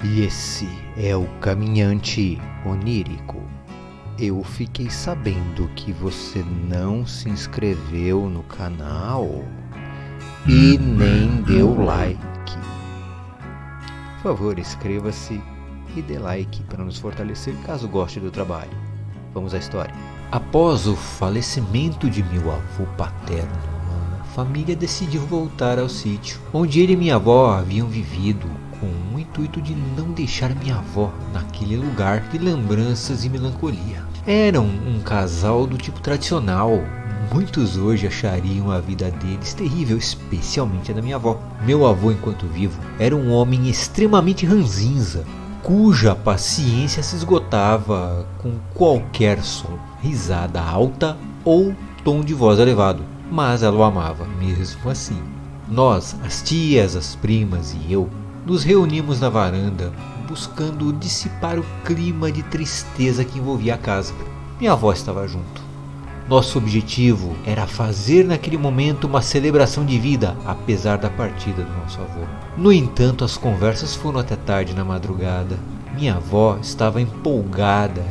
E esse é o Caminhante Onírico. Eu fiquei sabendo que você não se inscreveu no canal e nem deu like. Por favor, inscreva-se e dê like para nos fortalecer caso goste do trabalho. Vamos à história. Após o falecimento de meu avô paterno, a família decidiu voltar ao sítio onde ele e minha avó haviam vivido, com o intuito de não deixar minha avó naquele lugar de lembranças e melancolia. Eram um casal do tipo tradicional. Muitos hoje achariam a vida deles terrível, especialmente a da minha avó. Meu avô, enquanto vivo, era um homem extremamente ranzinza, cuja paciência se esgotava com qualquer som, risada alta ou tom de voz elevado. Mas ela o amava, mesmo assim. Nós, as tias, as primas e eu, nos reunimos na varanda, buscando dissipar o clima de tristeza que envolvia a casa. Minha avó estava junto. Nosso objetivo era fazer naquele momento uma celebração de vida, apesar da partida do nosso avô. No entanto, as conversas foram até tarde na madrugada. Minha avó estava empolgada,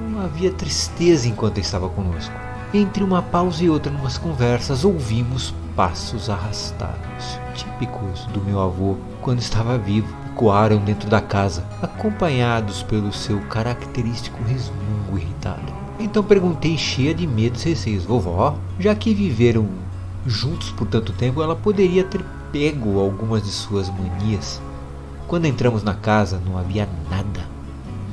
não havia tristeza enquanto estava conosco. Entre uma pausa e outra numas conversas, ouvimos passos arrastados, típicos do meu avô quando estava vivo. Ecoaram dentro da casa, acompanhados pelo seu característico resmungo irritado. Então perguntei, cheia de medos e receios: vovó, já que viveram juntos por tanto tempo, ela poderia ter pego algumas de suas manias? Quando entramos na casa, não havia nada.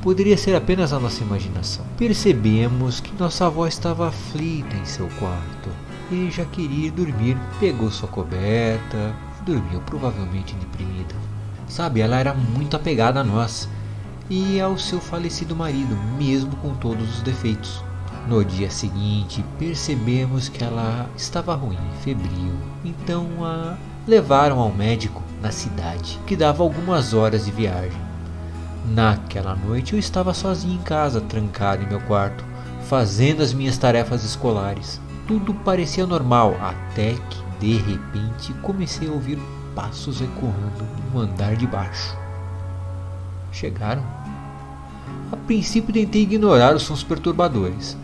Poderia ser apenas a nossa imaginação. Percebemos que nossa avó estava aflita em seu quarto e já queria ir dormir. Pegou sua coberta, dormiu, provavelmente deprimida. Sabe, ela era muito apegada a nós e ao seu falecido marido, mesmo com todos os defeitos. No dia seguinte, percebemos que ela estava ruim, febril. Então a levaram ao médico na cidade, que dava algumas horas de viagem. Naquela noite eu estava sozinho em casa, trancado em meu quarto, fazendo as minhas tarefas escolares. Tudo parecia normal, até que, de repente, comecei a ouvir passos ecoando no andar de baixo. Chegaram? A princípio tentei ignorar os sons perturbadores,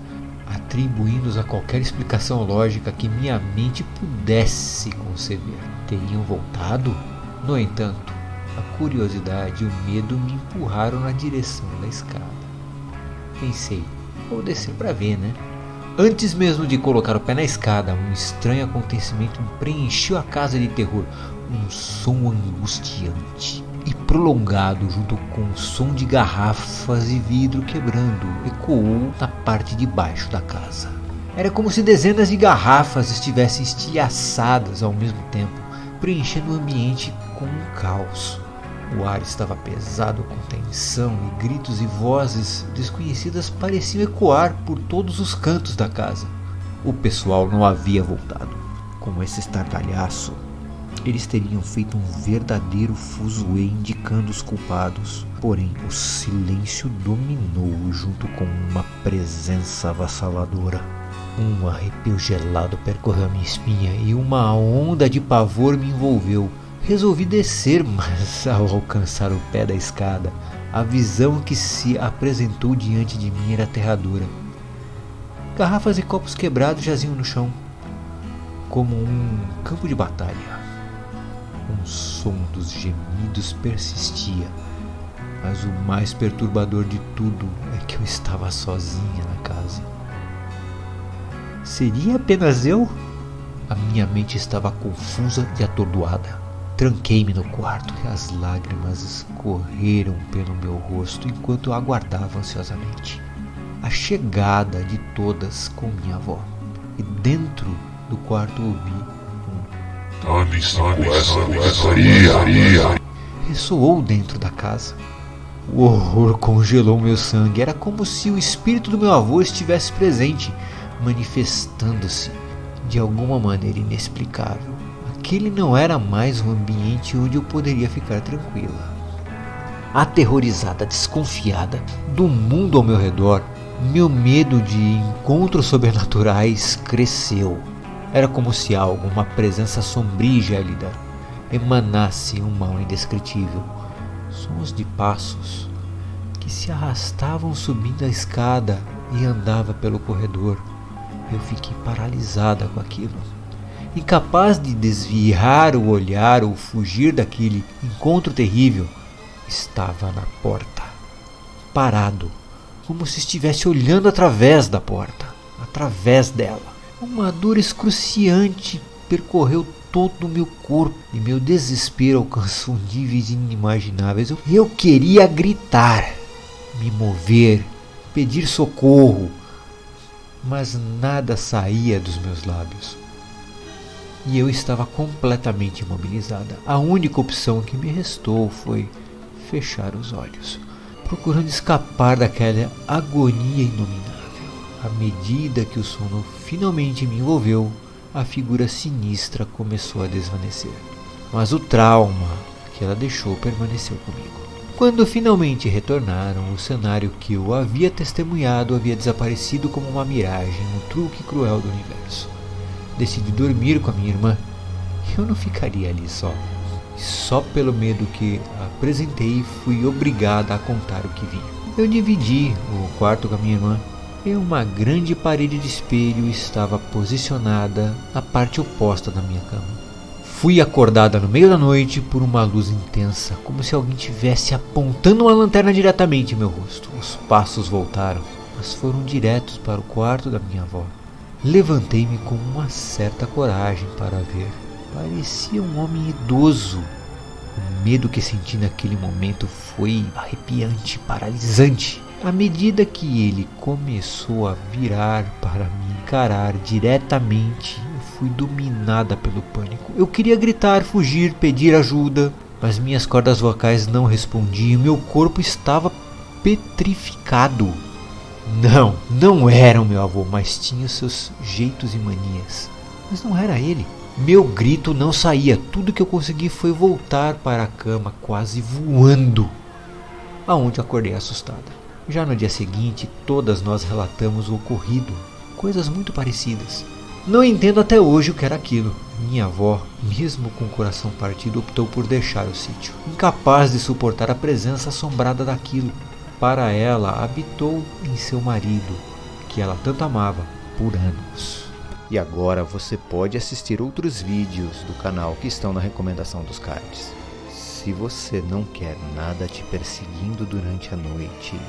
atribuindo-os a qualquer explicação lógica que minha mente pudesse conceber. Teriam voltado? No entanto, a curiosidade e o medo me empurraram na direção da escada. Pensei, vou descer para ver, né? Antes mesmo de colocar o pé na escada, um estranho acontecimento preencheu a casa de terror. Um som angustiante e prolongado, junto com o som de garrafas e vidro quebrando, ecoou na parte de baixo da casa. Era como se dezenas de garrafas estivessem estilhaçadas ao mesmo tempo, preenchendo o ambiente com um caos. O ar estava pesado com tensão e gritos e vozes desconhecidas pareciam ecoar por todos os cantos da casa. O pessoal não havia voltado. Com esse estardalhaço, eles teriam feito um verdadeiro fuzuê indicando os culpados. Porém, o silêncio dominou junto com uma presença avassaladora. Um arrepio gelado percorreu a minha espinha e uma onda de pavor me envolveu. Resolvi descer, mas ao alcançar o pé da escada, a visão que se apresentou diante de mim era aterradora. Garrafas e copos quebrados jaziam no chão, como um campo de batalha. O som dos gemidos persistia, mas o mais perturbador de tudo é que eu estava sozinha na casa. Seria apenas eu? A minha mente estava confusa e atordoada. Tranquei-me no quarto e as lágrimas escorreram pelo meu rosto enquanto eu aguardava ansiosamente a chegada de todas com minha avó. E dentro do quarto ouvi ressoou dentro da casa. O horror congelou meu sangue. Era como se o espírito do meu avô estivesse presente, manifestando-se de alguma maneira inexplicável. Aquele não era mais um ambiente onde eu poderia ficar tranquila. Aterrorizada, desconfiada do mundo ao meu redor, meu medo de encontros sobrenaturais cresceu. Era como se algo, uma presença sombria e gélida, emanasse um mal indescritível. sons de passos que se arrastavam subindo a escada e andava pelo corredor. Eu fiquei paralisada com aquilo, incapaz de desviar o olhar ou fugir daquele encontro terrível. Estava na porta, parado, como se estivesse olhando através da porta, através dela. Uma dor excruciante percorreu todo o meu corpo e meu desespero alcançou níveis inimagináveis. Eu queria gritar, me mover, pedir socorro, mas nada saía dos meus lábios. E eu estava completamente imobilizada. A única opção que me restou foi fechar os olhos, procurando escapar daquela agonia inominável. À medida que o sono finalmente me envolveu, a figura sinistra começou a desvanecer. Mas o trauma que ela deixou permaneceu comigo. Quando finalmente retornaram, o cenário que eu havia testemunhado havia desaparecido como uma miragem, um truque cruel do universo. Decidi dormir com a minha irmã. Eu não ficaria ali só. Só pelo medo que apresentei, fui obrigada a contar o que vi. Eu dividi o quarto com a minha irmã. E uma grande parede de espelho estava posicionada na parte oposta da minha cama. Fui acordada no meio da noite por uma luz intensa, como se alguém tivesse apontando uma lanterna diretamente em meu rosto. Os passos voltaram, mas foram diretos para o quarto da minha avó. Levantei-me com uma certa coragem para ver. Parecia um homem idoso. O medo que senti naquele momento foi arrepiante, paralisante. À medida que ele começou a virar para me encarar diretamente, eu fui dominada pelo pânico. Eu queria gritar, fugir, pedir ajuda, mas minhas cordas vocais não respondiam. Meu corpo estava petrificado. Não era o meu avô, mas tinha seus jeitos e manias. Mas não era ele. Meu grito não saía. Tudo que eu consegui foi voltar para a cama, quase voando, aonde acordei assustada. Já no dia seguinte, todas nós relatamos o ocorrido, coisas muito parecidas. Não entendo até hoje o que era aquilo. Minha avó, mesmo com o coração partido, optou por deixar o sítio, incapaz de suportar a presença assombrada daquilo. Para ela, habitou em seu marido, que ela tanto amava, por anos. E agora você pode assistir outros vídeos do canal que estão na recomendação dos cards. Se você não quer nada te perseguindo durante a noite,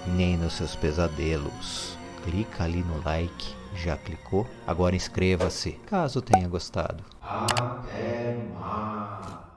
nem nos seus pesadelos, clica ali no like. Já clicou? Agora inscreva-se, caso tenha gostado. Até mais!